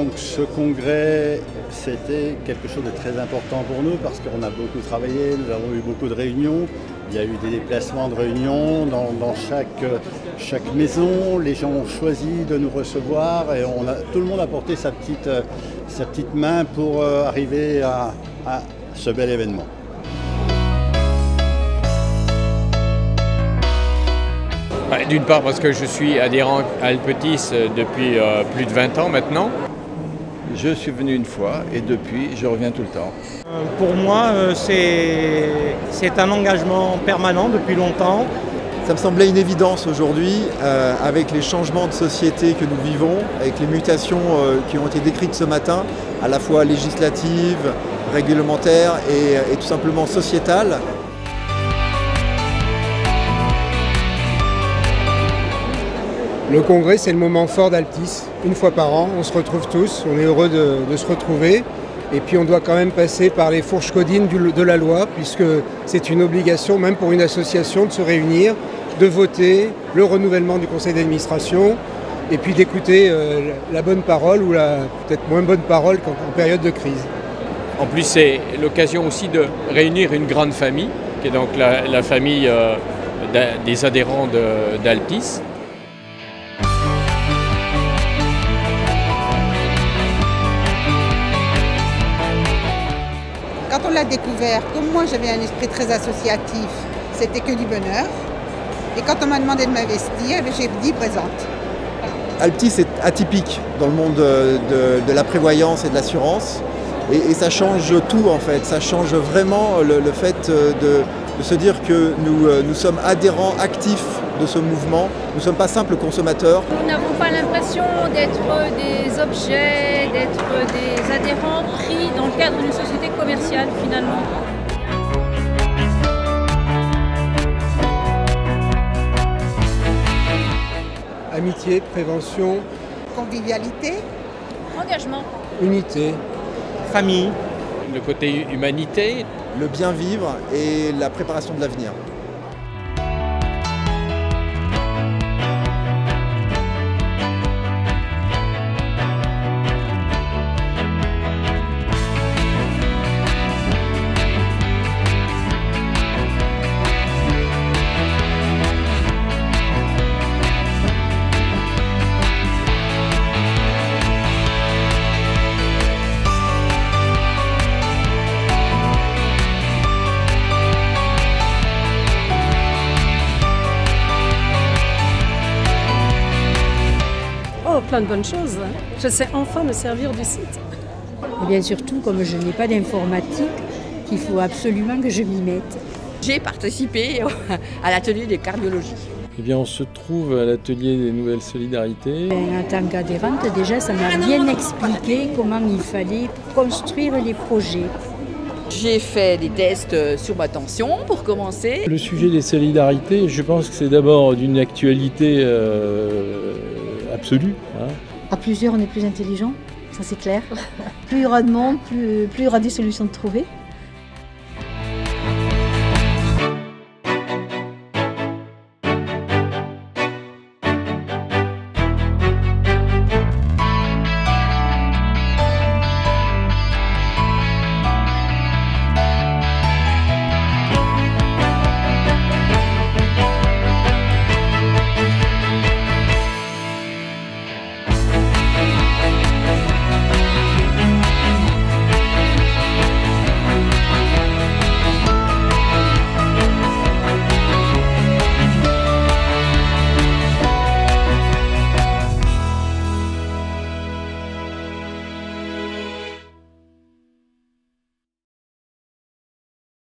Donc ce congrès, c'était quelque chose de très important pour nous parce qu'on a beaucoup travaillé, nous avons eu beaucoup de réunions. Il y a eu des déplacements de réunions dans chaque maison. Les gens ont choisi de nous recevoir et tout le monde a porté sa petite main pour arriver à ce bel événement. D'une part parce que je suis adhérent à Alpetis depuis plus de 20 ans maintenant. Je suis venu une fois et depuis je reviens tout le temps. Pour moi c'est un engagement permanent depuis longtemps. Ça me semblait une évidence aujourd'hui avec les changements de société que nous vivons, avec les mutations qui ont été décrites ce matin, à la fois législatives, réglementaires et tout simplement sociétales. Le congrès, c'est le moment fort d'Alpetis. Une fois par an, on se retrouve tous, on est heureux de se retrouver. Et puis on doit quand même passer par les fourches codines de la loi, puisque c'est une obligation, même pour une association, de se réunir, de voter le renouvellement du conseil d'administration, et puis d'écouter la bonne parole ou la peut-être moins bonne parole en période de crise. En plus, c'est l'occasion aussi de réunir une grande famille, qui est donc la famille des adhérents d'Alpetis. Quand on l'a découvert, comme moi j'avais un esprit très associatif, c'était que du bonheur. Et quand on m'a demandé de m'investir, j'ai dit présente. Alpetis est atypique dans le monde de la prévoyance et de l'assurance. Et ça change tout en fait. Ça change vraiment le fait de se dire que nous sommes adhérents actifs de ce mouvement. Nous ne sommes pas simples consommateurs. Nous n'avons pas l'impression d'être des objets, d'être des adhérents pris dans le cadre d'une société commerciale finalement. Amitié, prévention, Convivialité, Engagement. unité. Famille. Le côté humanité. Le bien vivre et la préparation de l'avenir. Oh, plein de bonnes choses. Je sais enfin me servir du site. Et bien surtout, comme je n'ai pas d'informatique, il faut absolument que je m'y mette. J'ai participé à l'atelier de cardiologie. Eh bien, on se trouve à l'atelier des nouvelles solidarités. En tant qu'adhérente, déjà, ça m'a bien expliqué comment il fallait construire les projets. J'ai fait des tests sur ma tension pour commencer. Le sujet des solidarités, je pense que c'est d'abord d'une actualité absolue. À plusieurs, on est plus intelligent, ça c'est clair. Plus il y aura de monde, plus il y aura des solutions de trouver.